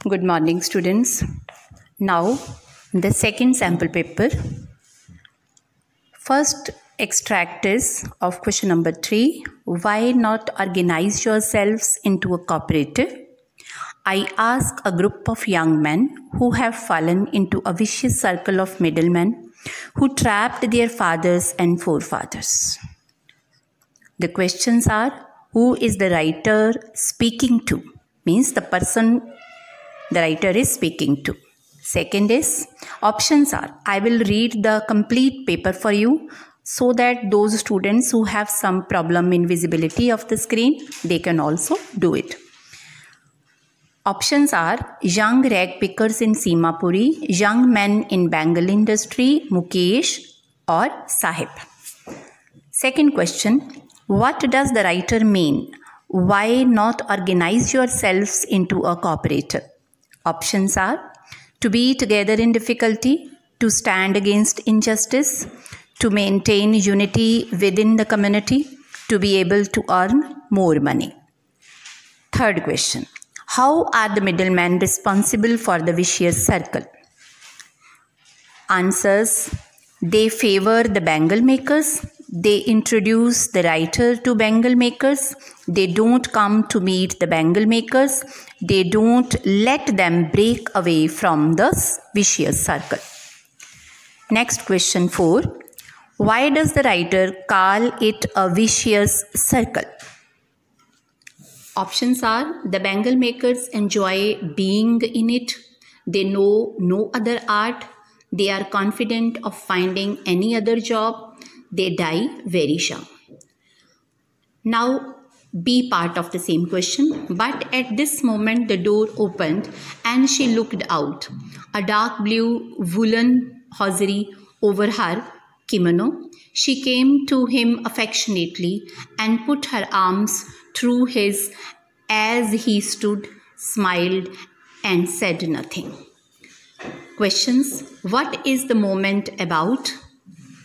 Good morning, students. Now, the second sample paper. First extract is of question number 3. Why not organize yourselves into a cooperative? I ask a group of young men who have fallen into a vicious circle of middlemen who trapped their fathers and forefathers. The questions are, who is the writer speaking to? Means the person the writer is speaking to. Second is, options are, I will read the complete paper for you so that those students who have some problem in visibility of the screen, they can also do it. Options are, young rag pickers in Simapuri, young men in Bengal industry, Mukesh or Sahib. Second question, what does the writer mean? Why not organize yourselves into a cooperative? Options are, to be together in difficulty, to stand against injustice, to maintain unity within the community, to be able to earn more money. Third question, how are the middlemen responsible for the vicious circle? Answers, they favor the bangle makers, they introduce the writer to bangle makers, they don't come to meet the bangle makers, they don't let them break away from the vicious circle. Next question 4. Why does the writer call it a vicious circle? Options are, the bangle makers enjoy being in it, they know no other art, they are confident of finding any other job, they die very young. Now, be part of the same question, but at this moment the door opened and she looked out. A dark blue woolen hosiery over her kimono. She came to him affectionately and put her arms through his as he stood, smiled and said nothing. Questions, what is the moment about?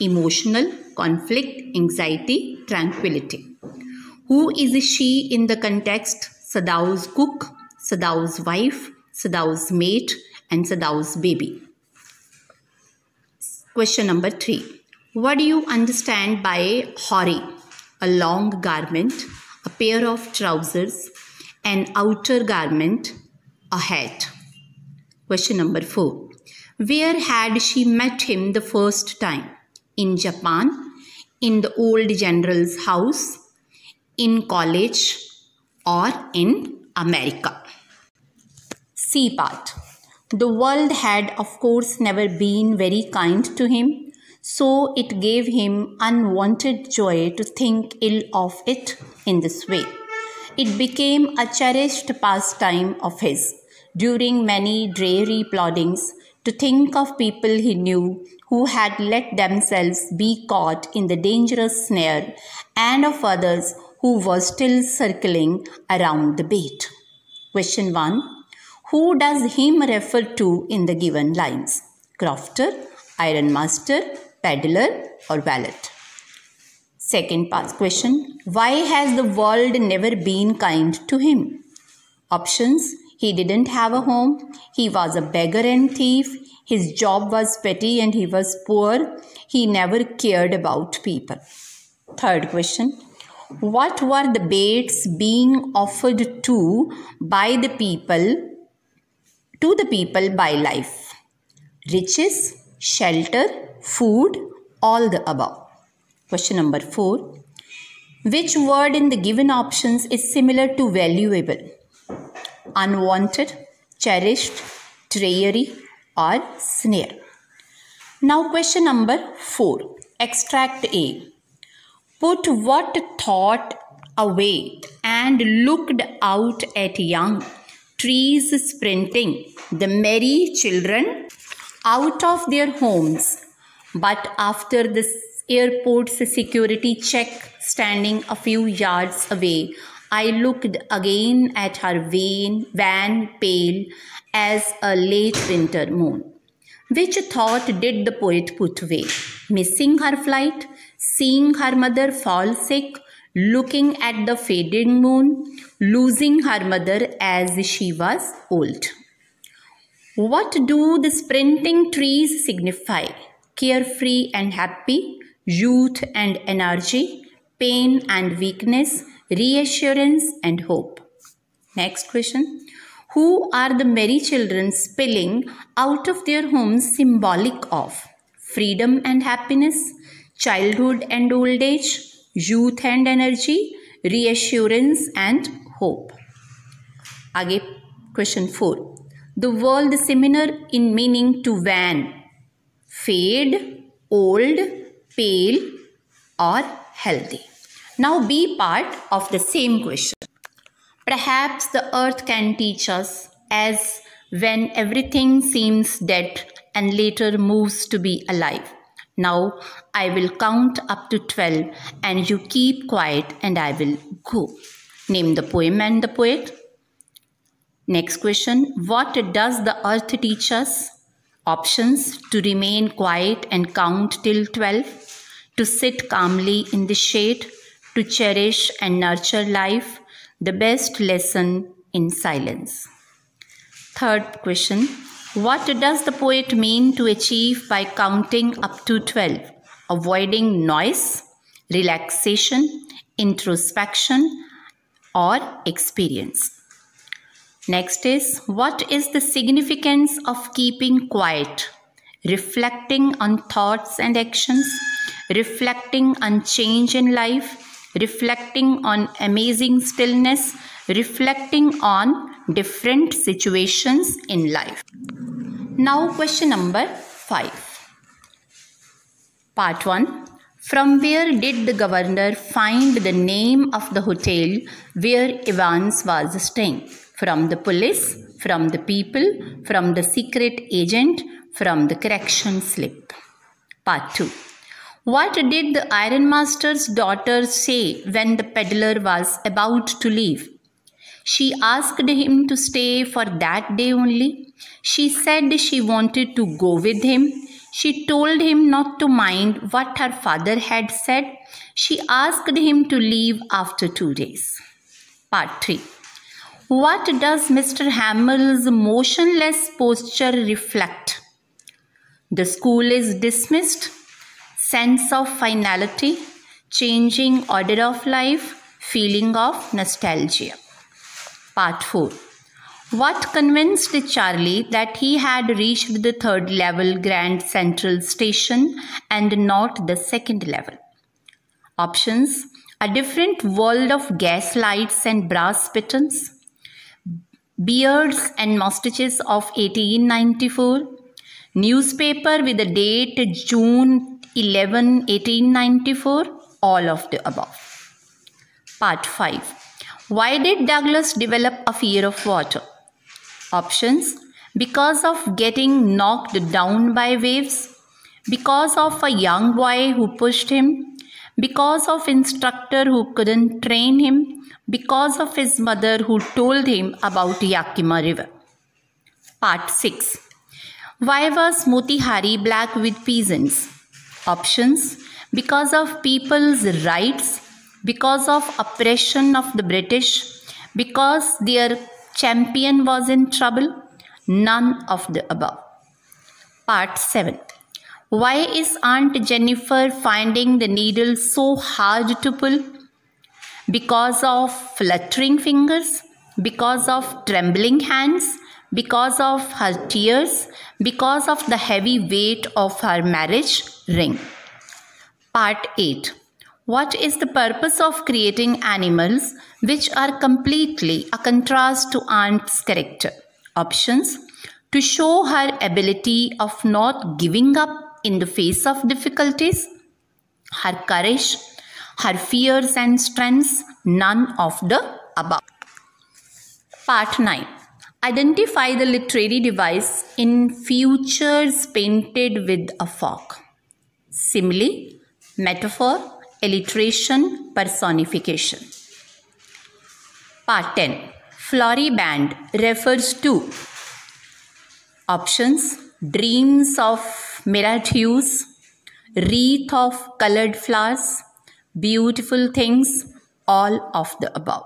Emotional, conflict, anxiety, tranquility. Who is she in the context? Sadau's cook, Sadau's wife, Sadau's mate and Sadau's baby. Question number 3. What do you understand by hori? A long garment, a pair of trousers, an outer garment, a hat. Question number 4. Where had she met him the first time? In Japan, in the old general's house, in college, or in America? C part. The world had of course never been very kind to him, so it gave him unwanted joy to think ill of it in this way. It became a cherished pastime of his during many dreary ploddings to think of people he knew who had let themselves be caught in the dangerous snare and of others who were still circling around the bait. Question 1. Who does him refer to in the given lines? Crofter, ironmaster, peddler or valet? Second part question. Why has the world never been kind to him? Options. He didn't have a home. He was a beggar and thief. His job was petty and he was poor. He never cared about people. Third question. What were the baits being offered to the people by life? Riches, shelter, food, all the above. Question number 4. Which word in the given options is similar to valuable? Unwanted, cherished, treasury or snare. Now question number 4. Extract A. Put what thought away and looked out at young trees sprinting, the merry children out of their homes. But after the airport's security check standing a few yards away, I looked again at her van pale as a late winter moon. Which thought did the poet put away? Missing her flight, seeing her mother fall sick, looking at the fading moon, losing her mother as she was old. What do the sprinting trees signify? Carefree and happy, youth and energy, pain and weakness, reassurance and hope. Next question. Who are the merry children spilling out of their homes symbolic of? Freedom and happiness, childhood and old age, youth and energy, reassurance and hope. आगे question 4. The word similar in meaning to wan, fade, old, pale or healthy. Now be part of the same question. Perhaps the earth can teach us as when everything seems dead and later moves to be alive. Now I will count up to 12 and you keep quiet and I will go. Name the poem and the poet. Next question. What does the earth teach us? Options: to remain quiet and count till 12, to sit calmly in the shade, to cherish and nurture life, the best lesson in silence. Third question. What does the poet mean to achieve by counting up to 12? Avoiding noise, relaxation, introspection, or experience. Next is, what is the significance of keeping quiet? Reflecting on thoughts and actions, reflecting on change in life, reflecting on amazing stillness, reflecting on different situations in life. Now question number 5. Part 1. From where did the governor find the name of the hotel where Evans was staying? From the police, from the people, from the secret agent, from the correction slip. Part 2. What did the ironmaster's daughter say when the peddler was about to leave? She asked him to stay for that day only. She said she wanted to go with him. She told him not to mind what her father had said. She asked him to leave after 2 days. Part 3. What does Mr. Hamill's motionless posture reflect? The school is dismissed, sense of finality, changing order of life, feeling of nostalgia. Part 4. What convinced Charlie that he had reached the 3rd level Grand Central Station and not the 2nd level? Options: a different world of gaslights and brass buttons, beards and mustaches of 1894, newspaper with the date June 11, 1894, all of the above. Part 5. Why did Douglas develop a fear of water? Options: because of getting knocked down by waves, because of a young boy who pushed him, because of instructor who couldn't train him, because of his mother who told him about Yakima River. Part 6. Why was Motihari black with peasants? Options: because of people's rights, because of oppression of the British, because their champion was in trouble, none of the above. Part 7. Why is Aunt Jennifer finding the needle so hard to pull? Because of fluttering fingers, because of trembling hands, because of her tears, because of the heavy weight of her marriage ring. Part 8. What is the purpose of creating animals which are completely a contrast to Aunt's character? Options: to show her ability of not giving up in the face of difficulties, her courage, her fears and strengths, none of the above. Part 9. Identify the literary device in Futures painted with a fork. Simile, metaphor, alliteration, personification. Part 10. Floriband refers to. Options: dreams of mirrored hues, wreath of colored flowers, beautiful things, all of the above.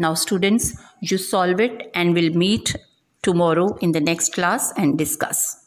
Now students, you solve it and we'll meet tomorrow in the next class and discuss.